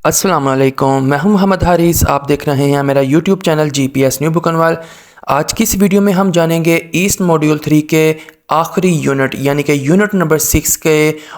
अस्सलाम वालेकुम, मैं हूं मोहम्मद हारिस। आप देख रहे हैं मेरा यूट्यूब चैनल GPS न्यू बुकनवाल। आज की इस वीडियो में हम जानेंगे ईस्ट मॉड्यूल 3 के आखिरी यूनिट यानी कि यूनिट नंबर 6 के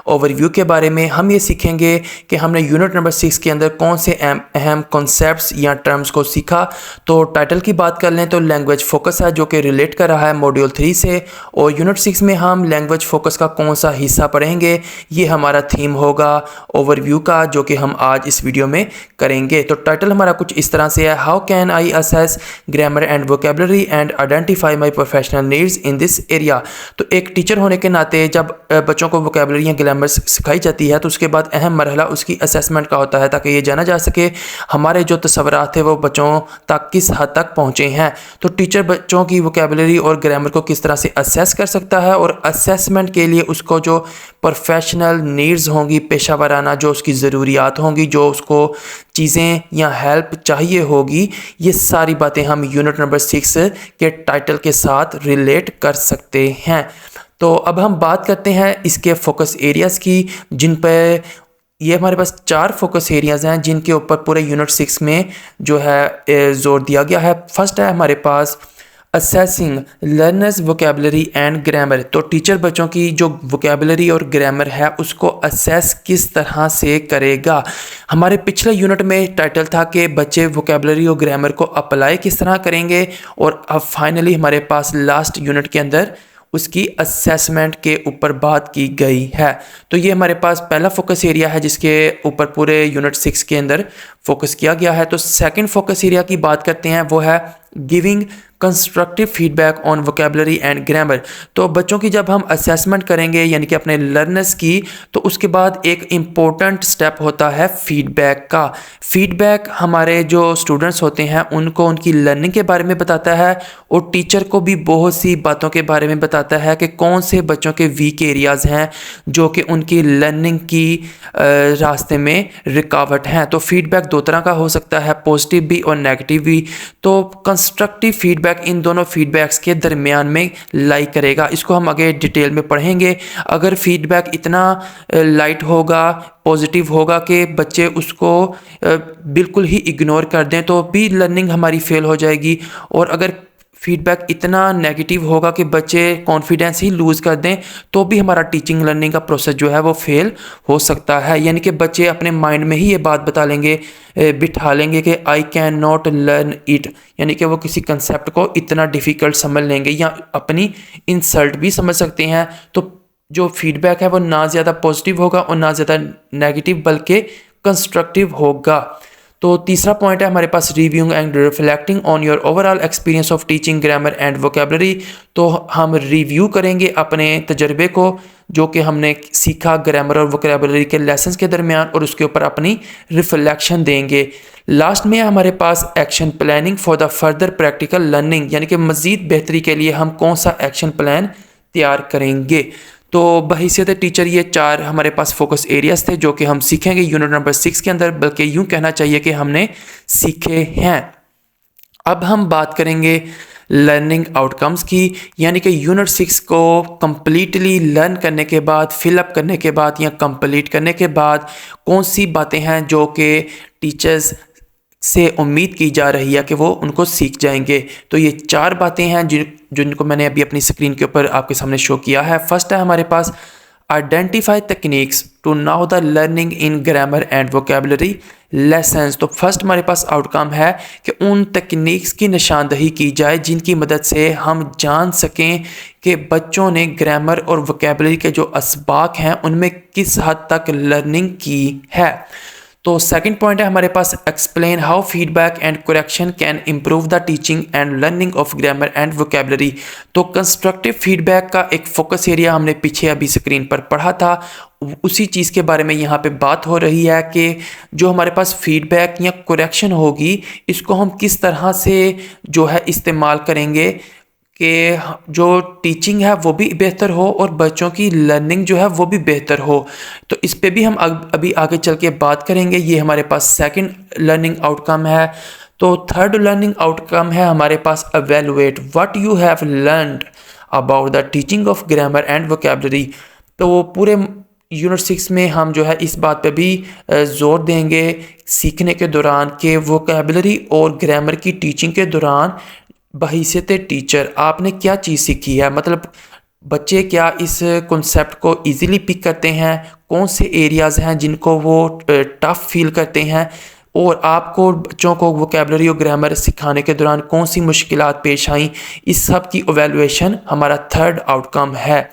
ओवरव्यू के बारे में। हम ये सीखेंगे कि हमने यूनिट नंबर 6 के अंदर कौन से अहम कॉन्सेप्ट्स या टर्म्स को सीखा। तो टाइटल की बात कर लें तो लैंग्वेज फोकस है, जो कि रिलेट कर रहा है मॉड्यूल 3 से। और यूनिट 6 में हम लैंग्वेज फोकस का कौन सा हिस्सा पढ़ेंगे, ये हमारा थीम होगा ओवरव्यू का, जो कि हम आज इस वीडियो में करेंगे। तो टाइटल हमारा कुछ इस तरह से है, how can I assess grammar and vocabulary and identify my professional needs in this area. तो एक टीचर होने के नाते जब बच्चों को वोकेबलरी या ग्रामर सिखाई जाती है तो उसके बाद अहम मरहला उसकी असेसमेंट का होता है, ताकि ये जाना जा सके हमारे जो तस्वुरात थे वो बच्चों तक किस हद तक पहुँचे हैं। तो टीचर बच्चों की वोकेबलरी और ग्रामर को किस तरह से असेस कर सकता है, और असेसमेंट के लिए उसको जो प्रोफेशनल नीड्स होंगी, पेशा वराना जो उसकी ज़रूरियात होंगी, जो उसको चीज़ें या हेल्प चाहिए होगी, ये सारी बातें हम यूनिट नंबर 6 के टाइटल के साथ रिलेट कर सकते हैं। तो अब हम बात करते हैं इसके फोकस एरियाज़ की, जिन पर ये हमारे पास 4 फोकस एरियाज़ हैं जिनके ऊपर पूरे यूनिट 6 में जो है जोर दिया गया है। फर्स्ट है हमारे पास assessing learners vocabulary and grammar. तो टीचर बच्चों की जो वोकेबलरी और ग्रामर है उसको असेस किस तरह से करेगा। हमारे पिछले यूनिट में टाइटल था कि बच्चे वोकेबलरी और ग्रामर को अप्लाई किस तरह करेंगे, और अब फाइनली हमारे पास लास्ट यूनिट के अंदर उसकी असेसमेंट के ऊपर बात की गई है। तो ये हमारे पास पहला फोकस एरिया है जिसके ऊपर पूरे यूनिट 6 के अंदर फोकस किया गया है। तो सेकंड फोकस एरिया की बात करते हैं, वो है giving constructive feedback on vocabulary and grammar. तो बच्चों की जब हम असेसमेंट करेंगे यानी कि अपने लर्नर्स की, तो उसके बाद एक इम्पोर्टेंट स्टेप होता है फीडबैक का। फीडबैक हमारे जो स्टूडेंट्स होते हैं उनको उनकी लर्निंग के बारे में बताता है, और टीचर को भी बहुत सी बातों के बारे में बताता है कि कौन से बच्चों के वीक एरियाज़ हैं जो कि उनकी लर्निंग की रास्ते में रुकावट हैं। तो फीडबैक दो तरह का हो सकता है, पॉजिटिव भी और नेगेटिव भी। तो कंस्ट्रक्टिव फीडबैक इन दोनों फीडबैक्स के दरमियान में लाई करेगा। इसको हम आगे डिटेल में पढ़ेंगे। अगर फीडबैक इतना लाइट होगा, पॉजिटिव होगा कि बच्चे उसको बिल्कुल ही इग्नोर कर दें तो भी लर्निंग हमारी फेल हो जाएगी, और अगर फीडबैक इतना नेगेटिव होगा कि बच्चे कॉन्फिडेंस ही लूज़ कर दें तो भी हमारा टीचिंग लर्निंग का प्रोसेस जो है वो फेल हो सकता है। यानी कि बच्चे अपने माइंड में ही ये बात बता लेंगे, बिठा लेंगे कि I can not learn it, यानी कि वो किसी कंसेप्ट को इतना डिफ़िकल्ट समझ लेंगे या अपनी इंसल्ट भी समझ सकते हैं। तो जो फीडबैक है वो ना ज़्यादा पॉजिटिव होगा और ना ज़्यादा नेगेटिव, बल्कि कंस्ट्रक्टिव होगा। तो तीसरा पॉइंट है हमारे पास reviewing and reflecting on your overall experience of teaching grammar and vocabulary. तो हम रिव्यू करेंगे अपने तजर्बे को जो कि हमने सीखा ग्रामर और वोकेबलरी के लेसन्स के दरमियान, और उसके ऊपर अपनी रिफ्लेक्शन देंगे। लास्ट में हमारे पास action planning for the further practical learning, यानी कि मज़ीद बेहतरी के लिए हम कौन सा एक्शन प्लान तैयार करेंगे। तो बहैसियत टीचर ये 4 हमारे पास फोकस एरियाज़ थे जो कि हम सीखेंगे यूनिट नंबर 6 के अंदर, बल्कि यूँ कहना चाहिए कि हमने सीखे हैं। अब हम बात करेंगे लर्निंग आउटकम्स की, यानी कि यूनिट 6 को कम्प्लीटली लर्न करने के बाद, फिलअप करने के बाद या कंप्लीट करने के बाद कौन सी बातें हैं जो कि टीचर्स से उम्मीद की जा रही है कि वो उनको सीख जाएंगे। तो ये 4 बातें हैं जिनको मैंने अभी अपनी स्क्रीन के ऊपर आपके सामने शो किया है। फर्स्ट है हमारे पास identify techniques to now the learning in grammar and vocabulary lessons. तो फर्स्ट हमारे पास आउटकम है कि उन टेक्निक्स की निशानदही की जाए जिनकी मदद से हम जान सकें कि बच्चों ने ग्रामर और वोकेबलरी के जो असबाक हैं उनमें किस हद तक लर्निंग की है। तो सेकंड पॉइंट है हमारे पास explain how feedback and correction can improve the teaching and learning of grammar and vocabulary. तो कंस्ट्रक्टिव फीडबैक का एक फोकस एरिया हमने पीछे अभी स्क्रीन पर पढ़ा था, उसी चीज़ के बारे में यहाँ पे बात हो रही है कि जो हमारे पास फीडबैक या करेक्शन होगी इसको हम किस तरह से जो है इस्तेमाल करेंगे कि जो टीचिंग है वो भी बेहतर हो और बच्चों की लर्निंग जो है वो भी बेहतर हो। तो इस पे भी हम अभी आगे चल के बात करेंगे। ये हमारे पास सेकंड लर्निंग आउटकम है। तो थर्ड लर्निंग आउटकम है हमारे पास evaluate what you have learned about the teaching of grammar and vocabulary. तो पूरे यूनिट 6 में हम जो है इस बात पे भी ज़ोर देंगे सीखने के दौरान कि वोकैबुलरी और ग्रामर की टीचिंग के दौरान बहैसियत टीचर आपने क्या चीज़ सीखी है, मतलब बच्चे क्या इस कॉन्सेप्ट को इजीली पिक करते हैं, कौन से एरियाज़ हैं जिनको वो टफ़ फील करते हैं, और आपको बच्चों को वोकैबुलरी और ग्रामर सिखाने के दौरान कौन सी मुश्किलात पेश आईं, इस सब की इवैल्यूएशन हमारा थर्ड आउटकम है।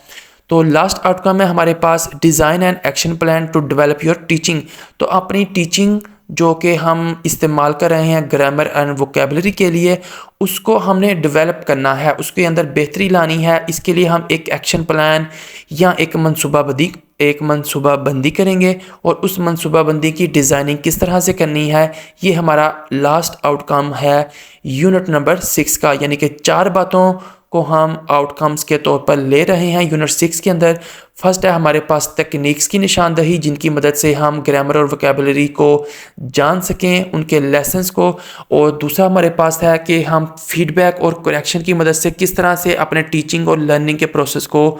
तो लास्ट आउटकम है हमारे पास design and action plan to develop your teaching. तो अपनी टीचिंग जो कि हम इस्तेमाल कर रहे हैं ग्रामर एंड वोकैबुलरी के लिए, उसको हमने डेवलप करना है, उसके अंदर बेहतरी लानी है। इसके लिए हम एक एक्शन प्लान या एक मनसूबाबंदी करेंगे, और उस मनसूबाबंदी की डिज़ाइनिंग किस तरह से करनी है, ये हमारा लास्ट आउटकम है यूनिट नंबर 6 का। यानी कि 4 बातों को हम आउटकम्स के तौर पर ले रहे हैं यूनिट 6 के अंदर। फर्स्ट है हमारे पास टेक्निक्स की निशानदही, जिनकी मदद से हम ग्रामर और वोकैबुलरी को जान सकें, उनके लेसन्स को। और दूसरा हमारे पास है कि हम फीडबैक और करेक्शन की मदद से किस तरह से अपने टीचिंग और लर्निंग के प्रोसेस को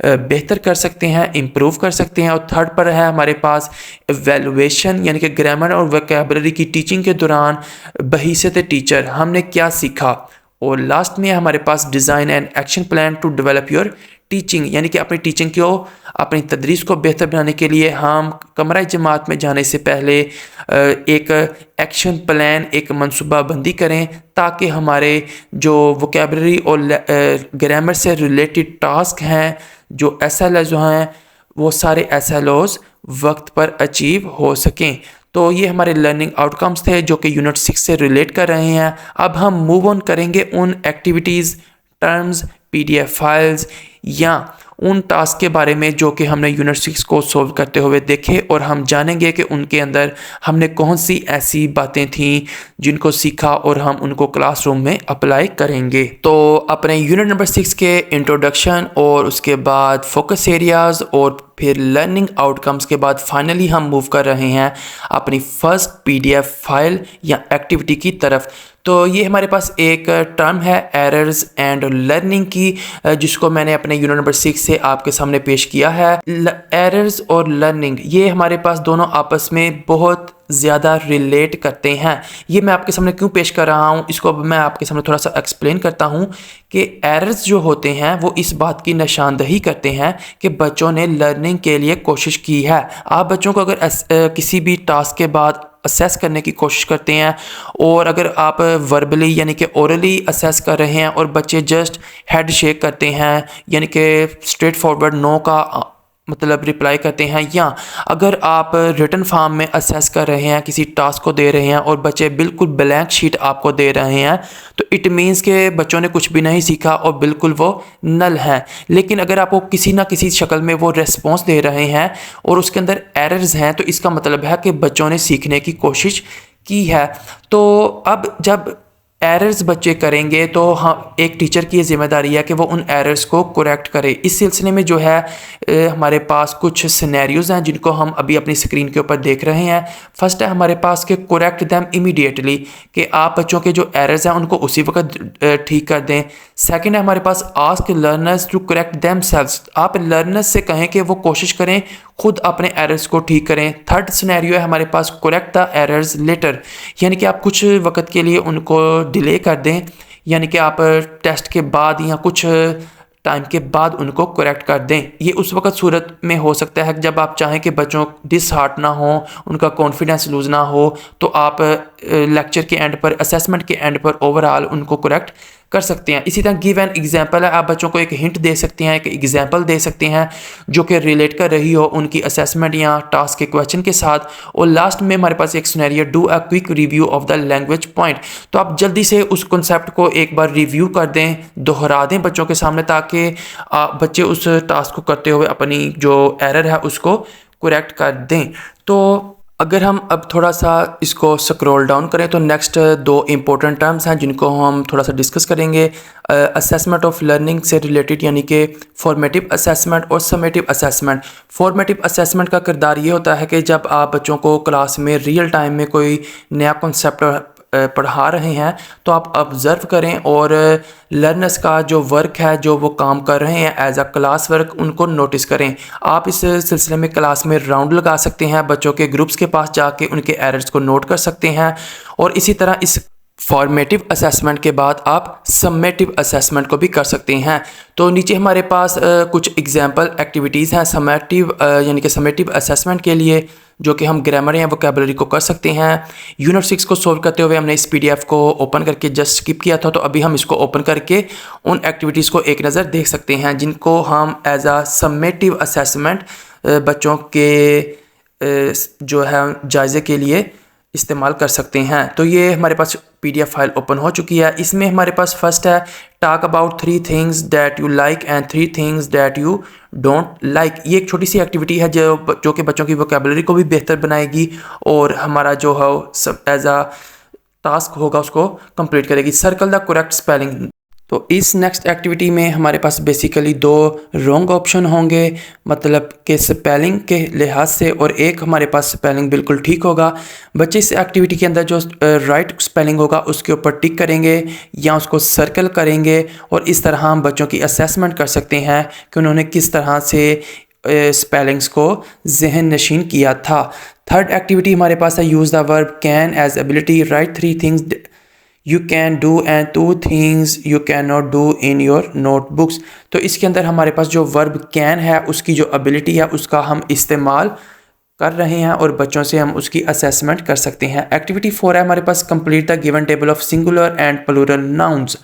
बेहतर कर सकते हैं, इम्प्रूव कर सकते हैं। और थर्ड पर है हमारे पास एवेलुएशन, यानी कि ग्रामर और वोकैबुलरी की टीचिंग के दौरान बहैसियत टीचर हमने क्या सीखा। और लास्ट में हमारे पास design and action plan to develop your teaching, यानी कि अपनी टीचिंग को, अपनी तदरीस को बेहतर बनाने के लिए हम कमरा जमात में जाने से पहले एक एक्शन प्लान, एक मनसूबाबंदी करें, ताकि हमारे जो वोकैबुलरी और ग्रामर से रिलेटेड टास्क हैं, जो SLOs हैं, वो सारे SLOs वक्त पर अचीव हो सकें। तो ये हमारे लर्निंग आउटकम्स थे जो कि यूनिट 6 से रिलेट कर रहे हैं। अब हम मूव ऑन करेंगे उन एक्टिविटीज़, टर्म्स, PDF फाइल्स या उन टास्क के बारे में जो कि हमने यूनिट 6 को सोल्व करते हुए देखे, और हम जानेंगे कि उनके अंदर हमने कौन सी ऐसी बातें थीं जिनको सीखा और हम उनको क्लासरूम में अप्लाई करेंगे। तो अपने यूनिट नंबर 6 के इंट्रोडक्शन और उसके बाद फोकस एरियाज़ और फिर लर्निंग आउटकम्स के बाद फाइनली हम मूव कर रहे हैं अपनी फर्स्ट PDF फाइल या एक्टिविटी की तरफ। तो ये हमारे पास एक टर्म है एरर्स एंड लर्निंग की, जिसको मैंने अपने यूनिट नंबर 6 से आपके सामने पेश किया है। एरर्स और लर्निंग ये हमारे पास दोनों आपस में बहुत ज़्यादा रिलेट करते हैं। ये मैं आपके सामने क्यों पेश कर रहा हूँ, इसको मैं आपके सामने थोड़ा सा एक्सप्लेन करता हूँ कि एरर्स जो होते हैं वो इस बात की निशानदही करते हैं कि बच्चों ने लर्निंग के लिए कोशिश की है। आप बच्चों को अगर किसी भी टास्क के बाद असेस करने की कोशिश करते हैं, और अगर आप वर्बली यानी कि ओरली असेस कर रहे हैं और बच्चे जस्ट हेड शेक करते हैं, यानी कि स्ट्रेट फॉरवर्ड नो का मतलब रिप्लाई करते हैं, या अगर आप रिटन फॉर्म में असेस कर रहे हैं, किसी टास्क को दे रहे हैं और बच्चे बिल्कुल ब्लैंक शीट आपको दे रहे हैं, तो इट मीन्स के बच्चों ने कुछ भी नहीं सीखा और बिल्कुल वो नल है। लेकिन अगर आपको किसी ना किसी शक्ल में वो रेस्पॉन्स दे रहे हैं और उसके अंदर एरर्स हैं, तो इसका मतलब है कि बच्चों ने सीखने की कोशिश की है। तो अब जब एरर्स बच्चे करेंगे तो हम, एक टीचर की जिम्मेदारी है कि वो उन एरर्स को करेक्ट करे। इस सिलसिले में जो है हमारे पास कुछ सिनेरियोज़ हैं जिनको हम अभी अपनी स्क्रीन के ऊपर देख रहे हैं। फर्स्ट है हमारे पास कि करेक्ट दैम इमीडिएटली, कि आप बच्चों के जो एरर्स हैं उनको उसी वक्त ठीक कर दें। सेकंड है हमारे पास ask learners to correct themselves, आप लर्नर्स से कहें कि वो कोशिश करें खुद अपने एरर्स को ठीक करें। थर्ड सिनेरियो है हमारे पास करेक्ट द एरर्स लेटर, यानी कि आप कुछ वक्त के लिए उनको डिले कर दें, यानी कि आप टेस्ट के बाद या कुछ टाइम के बाद उनको करेक्ट कर दें। ये उस वक्त सूरत में हो सकता है जब आप चाहें कि बच्चों डिसहार्ट ना हो, उनका कॉन्फिडेंस लूज़ ना हो, तो आप लेक्चर के एंड पर, असेसमेंट के एंड पर ओवरऑल उनको करेक्ट कर सकते हैं। इसी तरह गिव एन एग्जाम्पल है, आप बच्चों को एक हिंट दे सकते हैं, एक एग्जाम्पल दे सकते हैं जो कि रिलेट कर रही हो उनकी असेसमेंट या टास्क के क्वेश्चन के साथ। और लास्ट में हमारे पास एक scenario do a quick review of the language point, तो आप जल्दी से उस कॉन्सेप्ट को एक बार रिव्यू कर दें, दोहरा दें बच्चों के सामने, ताकि बच्चे उस टास्क को करते हुए अपनी जो एरर है उसको करेक्ट कर दें। तो अगर हम अब थोड़ा सा इसको स्क्रॉल डाउन करें तो नेक्स्ट 2 इंपॉर्टेंट टर्म्स हैं जिनको हम थोड़ा सा डिस्कस करेंगे। असेसमेंट ऑफ लर्निंग से रिलेटेड, यानी कि फॉर्मेटिव असेसमेंट और समेटिव असेसमेंट। फॉर्मेटिव असेसमेंट का किरदार ये होता है कि जब आप बच्चों को क्लास में रियल टाइम में कोई नया कॉन्सेप्ट पढ़ा रहे हैं तो आप ऑब्ज़र्व करें और लर्नर्स का जो वर्क है, जो वो काम कर रहे हैं एज अ क्लास वर्क, उनको नोटिस करें। आप इस सिलसिले में क्लास में राउंड लगा सकते हैं, बच्चों के ग्रुप्स के पास जाके उनके एरर्स को नोट कर सकते हैं। और इसी तरह इस फॉर्मेटिव असेसमेंट के बाद आप सम्मेटिव असेसमेंट को भी कर सकते हैं। तो नीचे हमारे पास कुछ एग्जाम्पल एक्टिविटीज़ हैं सम्मेटिव यानी कि सम्मेटिव असेसमेंट के लिए, जो कि हम ग्रामर या वोकैबुलरी को कर सकते हैं। यूनिट 6 को सोल्व करते हुए हमने इस PDF को ओपन करके जस्ट स्किप किया था, तो अभी हम इसको ओपन करके उन एक्टिविटीज़ को एक नज़र देख सकते हैं जिनको हम एज आ सम्मेटिव असेसमेंट बच्चों के जो है जायज़े के लिए इस्तेमाल कर सकते हैं। तो ये हमारे पास PDF फाइल ओपन हो चुकी है। इसमें हमारे पास फर्स्ट है talk about 3 things that you like and 3 things that you don't like. ये एक छोटी सी एक्टिविटी है जो कि बच्चों की वोकैबुलरी को भी बेहतर बनाएगी और हमारा जो है सब एज आ टास्क होगा उसको कंप्लीट करेगी। Circle the correct spelling. तो इस नेक्स्ट एक्टिविटी में हमारे पास बेसिकली 2 रॉन्ग ऑप्शन होंगे, मतलब कि स्पेलिंग के लिहाज से, और एक हमारे पास स्पेलिंग बिल्कुल ठीक होगा। बच्चे इस एक्टिविटी के अंदर जो राइट स्पेलिंग होगा उसके ऊपर टिक करेंगे या उसको सर्कल करेंगे और इस तरह हम बच्चों की असेसमेंट कर सकते हैं कि उन्होंने किस तरह से स्पेलिंग्स को जहन नशीन किया था। थर्ड एक्टिविटी हमारे पास है use the verb can as ability, right 3 things you can do and 2 things you cannot do in your notebooks। तो इसके अंदर हमारे पास जो वर्ब कैन है उसकी जो एबिलिटी है उसका हम इस्तेमाल कर रहे हैं और बच्चों से हम उसकी असेसमेंट कर सकते हैं। एक्टिविटी 4 है हमारे पास complete the given table of singular and plural nouns.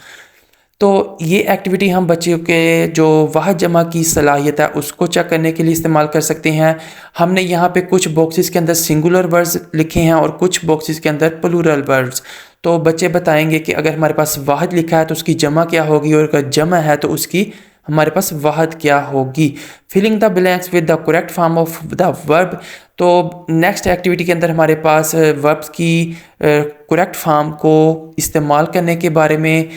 तो ये एक्टिविटी हम बच्चों के जो वाहिद जमा की सलाहियत है उसको चेक करने के लिए इस्तेमाल कर सकते हैं। हमने यहाँ पे कुछ बॉक्सेस के अंदर सिंगुलर वर्ड्स लिखे हैं और कुछ बॉक्सेस के अंदर प्लूरल वर्ड्स। तो बच्चे बताएंगे कि अगर हमारे पास वाहिद लिखा है तो उसकी जमा क्या होगी और अगर जमा है तो उसकी हमारे पास वाहिद क्या होगी। Filling the blanks with the correct form of the verb. तो नेक्स्ट एक्टिविटी के अंदर हमारे पास वर्ब्स की करेक्ट फॉर्म को इस्तेमाल करने के बारे में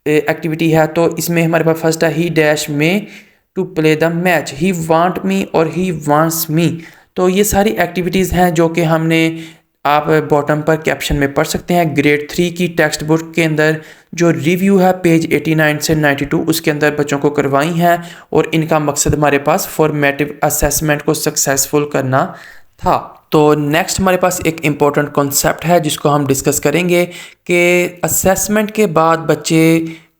एक्टिविटी है। तो इसमें हमारे पास फर्स्ट है he dash me to play the match, he want me और ही वांट्स मी। तो ये सारी एक्टिविटीज़ हैं जो कि हमने आप बॉटम पर कैप्शन में पढ़ सकते हैं। ग्रेड 3 की टेक्स्ट बुक के अंदर जो रिव्यू है पेज 89 से 92 उसके अंदर बच्चों को करवाई हैं और इनका मकसद हमारे पास फॉर्मेटिव असेसमेंट को सक्सेसफुल करना था। तो नेक्स्ट हमारे पास एक इम्पॉर्टेंट कॉन्सेप्ट है जिसको हम डिस्कस करेंगे कि असेसमेंट के बाद बच्चे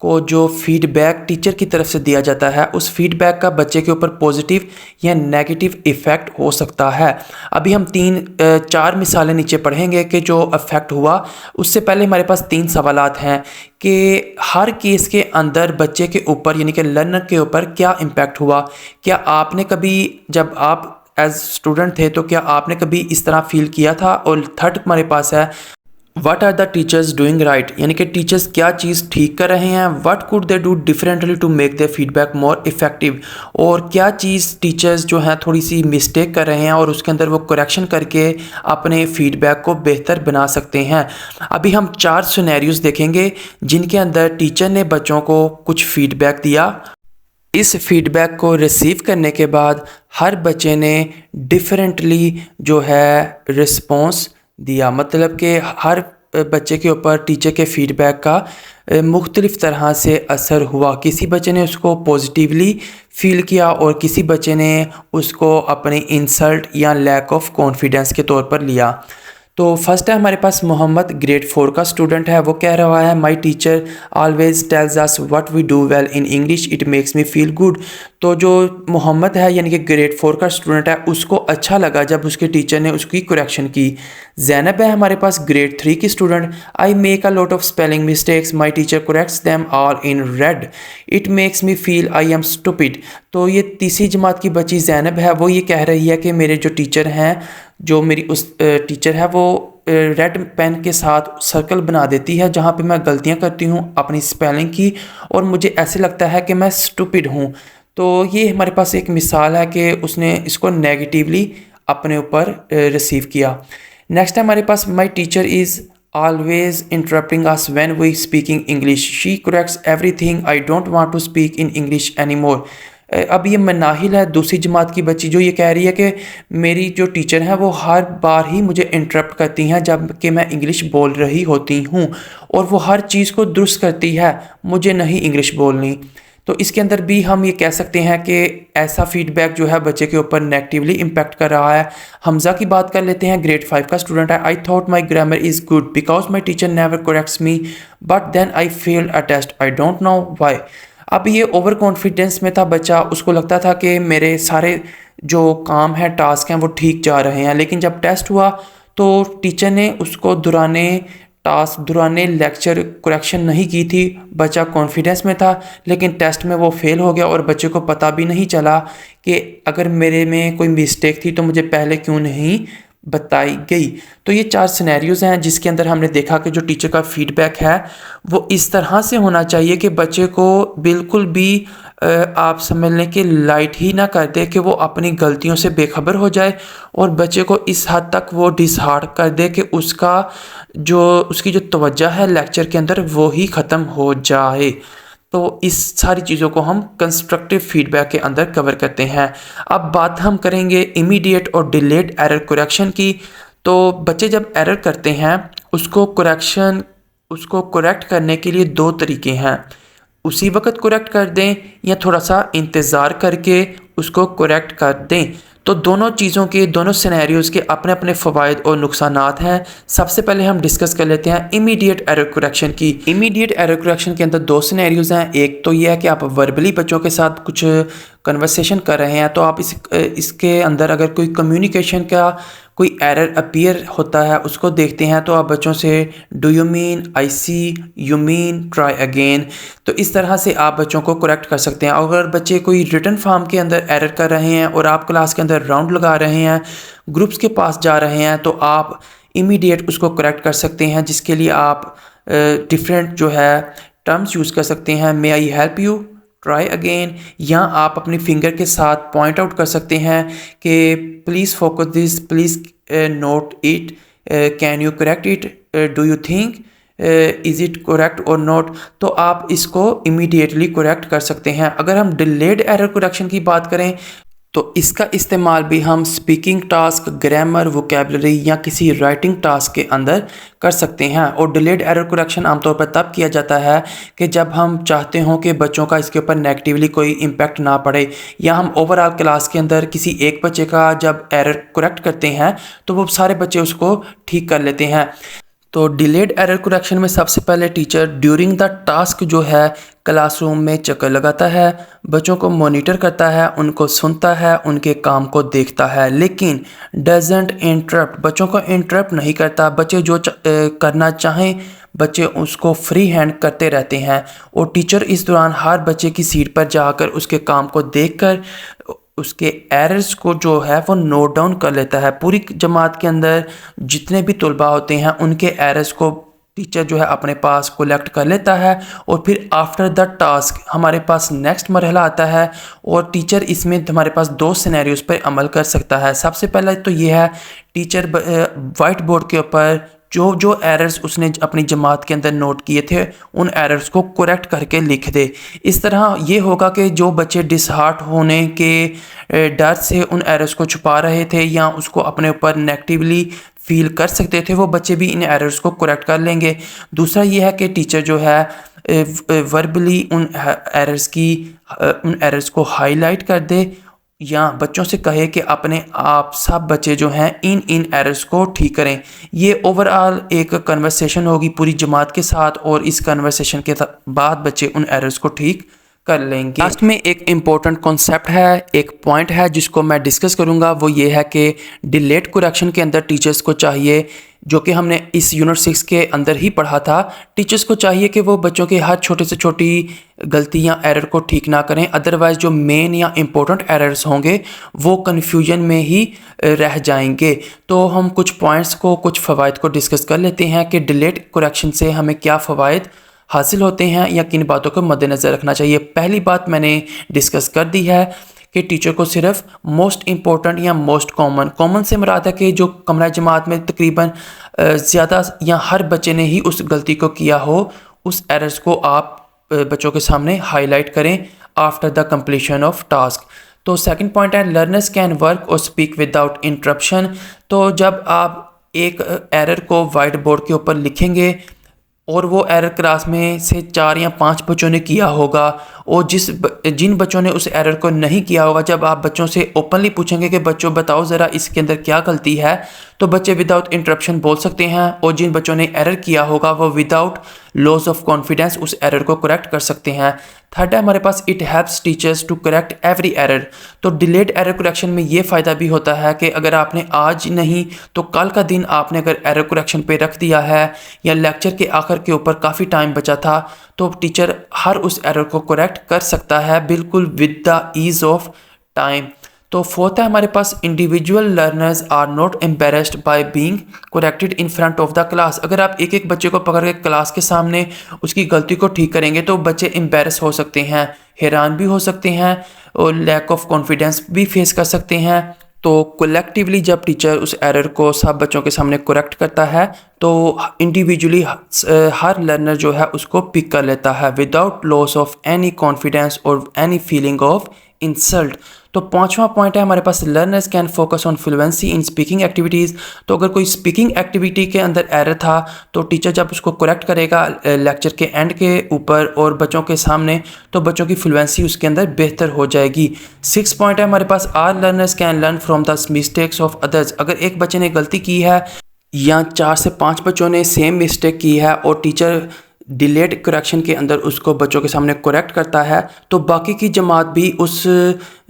को जो फीडबैक टीचर की तरफ से दिया जाता है उस फीडबैक का बच्चे के ऊपर पॉजिटिव या नेगेटिव इफ़ेक्ट हो सकता है। अभी हम 4 मिसालें नीचे पढ़ेंगे कि जो इफ़ेक्ट हुआ। उससे पहले हमारे पास 3 सवालात हैं कि हर केस के अंदर बच्चे के ऊपर यानी कि लर्नर के ऊपर क्या इम्पैक्ट हुआ। क्या आपने कभी जब आप एज स्टूडेंट थे तो क्या आपने कभी इस तरह फील किया था। और थर्ड हमारे पास है what are the teachers doing right, यानी कि टीचर्स क्या चीज़ ठीक कर रहे हैं। What could they do differently to make their feedback more effective, और क्या चीज़ टीचर्स जो हैं थोड़ी सी मिस्टेक कर रहे हैं और उसके अंदर वो करेक्शन करके अपने फीडबैक को बेहतर बना सकते हैं। अभी हम 4 सिनेरियोज देखेंगे जिनके अंदर टीचर ने बच्चों को कुछ फीडबैक दिया। इस फीडबैक को रिसीव करने के बाद हर बच्चे ने डिफरेंटली जो है रिस्पॉन्स दिया, मतलब कि हर बच्चे के ऊपर टीचर के फीडबैक का मुख्तलिफ तरह से असर हुआ। किसी बच्चे ने उसको पॉजिटिवली फील किया और किसी बच्चे ने उसको अपने इंसल्ट या लैक ऑफ कॉन्फिडेंस के तौर पर लिया। तो फर्स्ट है हमारे पास मोहम्मद, ग्रेड 4 का स्टूडेंट है। वो कह रहा है my teacher always tells us what we do well in English, it makes me feel good. तो जो मोहम्मद है यानी कि ग्रेड 4 का स्टूडेंट है उसको अच्छा लगा जब उसके टीचर ने उसकी करेक्शन की। जैनब है हमारे पास ग्रेड 3 की student, I make a lot of spelling mistakes, my teacher corrects them all in red, it makes me feel I am stupid. तो ये तीसरी जमात की बच्ची जैनब है, वो ये कह रही है कि मेरे जो टीचर हैं, जो मेरी उस टीचर है वो रेड पेन के साथ सर्कल बना देती है जहाँ पे मैं गलतियाँ करती हूँ अपनी स्पेलिंग की और मुझे ऐसे लगता है कि मैं स्टूपिड हूँ। तो ये हमारे पास एक मिसाल है कि उसने इसको नेगेटिवली अपने ऊपर रिसीव किया। नेक्स्ट है हमारे पास my teacher is always interrupting us when we speaking English, she corrects everything, I don't want to speak in English anymore। अब ये मनाहिल है, दूसरी जमात की बच्ची, जो ये कह रही है कि मेरी जो टीचर हैं वो हर बार ही मुझे इंटरप्ट करती हैं जब कि मैं इंग्लिश बोल रही होती हूँ, और वो हर चीज़ को दुरुस्त करती है, मुझे नहीं इंग्लिश बोलनी। तो इसके अंदर भी हम ये कह सकते हैं कि ऐसा फीडबैक जो है बच्चे के ऊपर नेगेटिवली इम्पैक्ट कर रहा है। हमज़ा की बात कर लेते हैं, ग्रेड 5 का स्टूडेंट है। I thought my grammar is good because my teacher never corrects me but then I failed a test, I don't know why. अब ये ओवर कॉन्फिडेंस में था बच्चा, उसको लगता था कि मेरे सारे जो काम हैं, टास्क हैं, वो ठीक जा रहे हैं, लेकिन जब टेस्ट हुआ तो टीचर ने उसको दुराने लेक्चर करेक्शन नहीं की थी। बच्चा कॉन्फिडेंस में था लेकिन टेस्ट में वो फेल हो गया, और बच्चे को पता भी नहीं चला कि अगर मेरे में कोई मिस्टेक थी तो मुझे पहले क्यों नहीं बताई गई। तो ये 4 सिनेरियोज़ हैं जिसके अंदर हमने देखा कि जो टीचर का फीडबैक है वो इस तरह से होना चाहिए कि बच्चे को बिल्कुल भी आप समझ लें कि लाइट ही ना कर दे, कि वो अपनी गलतियों से बेखबर हो जाए, और बच्चे को इस हद तक वो डिसहार्ट कर दे कि उसकी जो तवज्जो है लेक्चर के अंदर वो ही ख़त्म हो जाए। तो इस सारी चीज़ों को हम कंस्ट्रक्टिव फीडबैक के अंदर कवर करते हैं। अब बात हम करेंगे इमीडिएट और डिलेड एरर करेक्शन की। तो बच्चे जब एरर करते हैं उसको करेक्ट करने के लिए 2 तरीके हैं, उसी वक्त करेक्ट कर दें या थोड़ा सा इंतज़ार करके उसको करेक्ट कर दें। तो दोनों चीज़ों के, दोनों सिनेरियोज़ के अपने अपने फ़वाइद और नुकसानात हैं। सबसे पहले हम डिस्कस कर लेते हैं इमीडिएट एरर करेक्शन की। इमीडिएट एरर करेक्शन के अंदर 2 सिनेरियोज़ हैं। एक तो ये है कि आप वर्बली बच्चों के साथ कुछ कन्वर्सेशन कर रहे हैं, तो आप इसके अंदर अगर कोई कम्युनिकेशन का कोई एरर अपीयर होता है उसको देखते हैं, तो आप बच्चों से do you mean, I see, you mean, try again, तो इस तरह से आप बच्चों को करेक्ट कर सकते हैं। अगर बच्चे कोई रिटन फॉर्म के अंदर एरर कर रहे हैं और आप क्लास के अंदर राउंड लगा रहे हैं, ग्रुप्स के पास जा रहे हैं, तो आप इमीडिएट उसको करेक्ट कर सकते हैं, जिसके लिए आप डिफरेंट जो है टर्म्स यूज़ कर सकते हैं। May I help you, try again, या आप अपनी फिंगर के साथ पॉइंट आउट कर सकते हैं कि please focus this, please note it, can you correct it, do you think is it correct और नॉट। तो आप इसको इमीडिएटली करेक्ट कर सकते हैं। अगर हम डिलेड एरर करेक्शन की बात करें तो इसका इस्तेमाल भी हम स्पीकिंग टास्क, ग्रामर, वोकेबलरी या किसी राइटिंग टास्क के अंदर कर सकते हैं। और डिलेड एरर करेक्शन आमतौर पर तब किया जाता है कि जब हम चाहते हों कि बच्चों का इसके ऊपर नेगेटिवली कोई इम्पैक्ट ना पड़े, या हम ओवरऑल क्लास के अंदर किसी एक बच्चे का जब एरर करेक्ट करते हैं तो वो सारे बच्चे उसको ठीक कर लेते हैं। तो डिलेड एरर करेक्शन में सबसे पहले टीचर ड्यूरिंग द टास्क जो है क्लासरूम में चक्कर लगाता है, बच्चों को मॉनिटर करता है, उनको सुनता है, उनके काम को देखता है, लेकिन डजेंट इंटरप्ट, बच्चों को इंटरप्ट नहीं करता। बच्चे जो करना चाहें बच्चे उसको फ्री हैंड करते रहते हैं, और टीचर इस दौरान हर बच्चे की सीट पर जाकर उसके काम को देखकर उसके एरर्स को जो है वो नोट डाउन कर लेता है। पूरी जमात के अंदर जितने भी तलबा होते हैं उनके एरर्स को टीचर जो है अपने पास कलेक्ट कर लेता है, और फिर आफ्टर द टास्क हमारे पास नेक्स्ट मरहला आता है, और टीचर इसमें हमारे पास 2 सिनेरियोज़ पर अमल कर सकता है। सबसे पहला तो ये है, टीचर वाइट बोर्ड के ऊपर जो एरर्स उसने अपनी जमात के अंदर नोट किए थे उन एरर्स को करेक्ट करके लिख दे। इस तरह ये होगा कि जो बच्चे डिसहार्ट होने के डर से उन एरर्स को छुपा रहे थे या उसको अपने ऊपर नेगेटिवली फील कर सकते थे, वो बच्चे भी इन एरर्स को करेक्ट कर लेंगे। दूसरा ये है कि टीचर जो है वर्बली उन एरर्स को हाईलाइट कर दे, या बच्चों से कहे कि अपने आप सब बच्चे जो हैं इन एरर्स को ठीक करें। ये ओवरऑल एक कन्वर्सेशन होगी पूरी जमात के साथ, और इस कन्वर्सेशन के बाद बच्चे उन एरर्स को ठीक कर लेंगे। लास्ट में एक इम्पॉर्टेंट कॉन्सेप्ट है, एक पॉइंट है जिसको मैं डिस्कस करूंगा, वो ये है कि डिलेड करेक्शन के अंदर टीचर्स को चाहिए, जो कि हमने इस यूनिट 6 के अंदर ही पढ़ा था, टीचर्स को चाहिए कि वो बच्चों के हर छोटे से छोटी गलती या एरर को ठीक ना करें, अदरवाइज़ जो मेन या इम्पोर्टेंट एरर्स होंगे वो कन्फ्यूजन में ही रह जाएंगे। तो हम कुछ पॉइंट्स को, कुछ फ़वाइद को डिस्कस कर लेते हैं कि डिलेड करेक्शन से हमें क्या फ़वाइद हासिल होते हैं या किन बातों को मद्देनज़र रखना चाहिए। पहली बात मैंने डिस्कस कर दी है कि टीचर को सिर्फ मोस्ट इम्पोर्टेंट या मोस्ट कॉमन से मुराद है कि जो कमरा जमात में तकरीबन ज़्यादा या हर बच्चे ने ही उस गलती को किया हो, उस एरर्स को आप बच्चों के सामने हाईलाइट करें। After the completion of task. तो सेकंड पॉइंट है लर्नर्स कैन वर्क और स्पीक विदाउट इंटरप्शन। तो जब आप एक एरर को वाइट बोर्ड के ऊपर लिखेंगे और वो एरर क्लास में से 4 या 5 बच्चों ने किया होगा और जिन बच्चों ने उस एरर को नहीं किया होगा, जब आप बच्चों से ओपनली पूछेंगे कि बच्चों बताओ ज़रा इसके अंदर क्या गलती है, तो बच्चे विदाउट इंटरप्शन बोल सकते हैं और जिन बच्चों ने एरर किया होगा वो विदाउट लॉस ऑफ कॉन्फिडेंस उस एरर को करेक्ट कर सकते हैं। थर्ड है हमारे पास it helps teachers to correct every error. तो डिलेड एरर करेक्शन में ये फ़ायदा भी होता है कि अगर आपने आज नहीं तो कल का दिन आपने अगर एरर करेक्शन पे रख दिया है या लेक्चर के आखिर के ऊपर काफ़ी टाइम बचा था तो टीचर हर उस एरर को करेक्ट कर सकता है बिल्कुल with the ease of time. तो फोर्थ है हमारे पास individual learners are not embarrassed by being corrected in front of the class. अगर आप एक एक बच्चे को पकड़ के क्लास के सामने उसकी गलती को ठीक करेंगे तो बच्चे एम्बेरस हो सकते हैं, हैरान भी हो सकते हैं और लैक ऑफ कॉन्फिडेंस भी फेस कर सकते हैं। तो कलेक्टिवली जब टीचर उस एरर को सब बच्चों के सामने करेक्ट करता है तो इंडिविजुअली हर लर्नर जो है उसको पिक कर लेता है without loss of any confidence और एनी फीलिंग ऑफ इंसल्ट। तो पांचवा पॉइंट है हमारे पास learners can focus on fluency in speaking activities. तो अगर कोई स्पीकिंग एक्टिविटी के अंदर एरर था तो टीचर जब उसको करेक्ट करेगा लेक्चर के एंड के ऊपर और बच्चों के सामने तो बच्चों की फ्लुएंसी उसके अंदर बेहतर हो जाएगी। 6 पॉइंट है हमारे पास are learners can learn from the mistakes of others. अगर एक बच्चे ने गलती की है या 4 से 5 बच्चों ने सेम मिस्टेक की है और टीचर डिलेड करेक्शन के अंदर उसको बच्चों के सामने करेक्ट करता है तो बाकी की जमात भी उस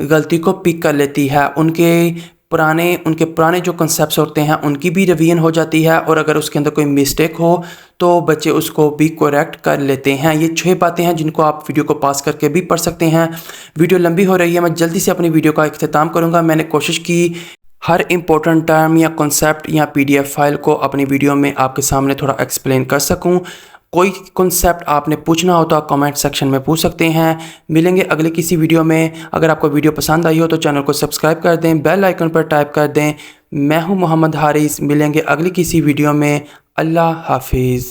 गलती को पिक कर लेती है। उनके पुराने जो कॉन्सेप्ट्स होते हैं उनकी भी रिवीजन हो जाती है और अगर उसके अंदर कोई मिस्टेक हो तो बच्चे उसको भी करेक्ट कर लेते हैं। ये 6 बातें हैं जिनको आप वीडियो को पास करके भी पढ़ सकते हैं। वीडियो लंबी हो रही है, मैं जल्दी से अपनी वीडियो का इख्तिताम करूँगा। मैंने कोशिश की हर इम्पोर्टेंट टर्म या कॉन्सेप्ट या PDF फाइल को अपनी वीडियो में आपके सामने थोड़ा एक्सप्लेन कर सकूं। कोई कॉन्सेप्ट आपने पूछना हो तो आप कमेंट सेक्शन में पूछ सकते हैं। मिलेंगे अगले किसी वीडियो में। अगर आपको वीडियो पसंद आई हो तो चैनल को सब्सक्राइब कर दें, बेल आइकन पर टाइप कर दें। मैं हूं मोहम्मद हारिस। मिलेंगे अगली किसी वीडियो में। अल्लाह हाफिज़।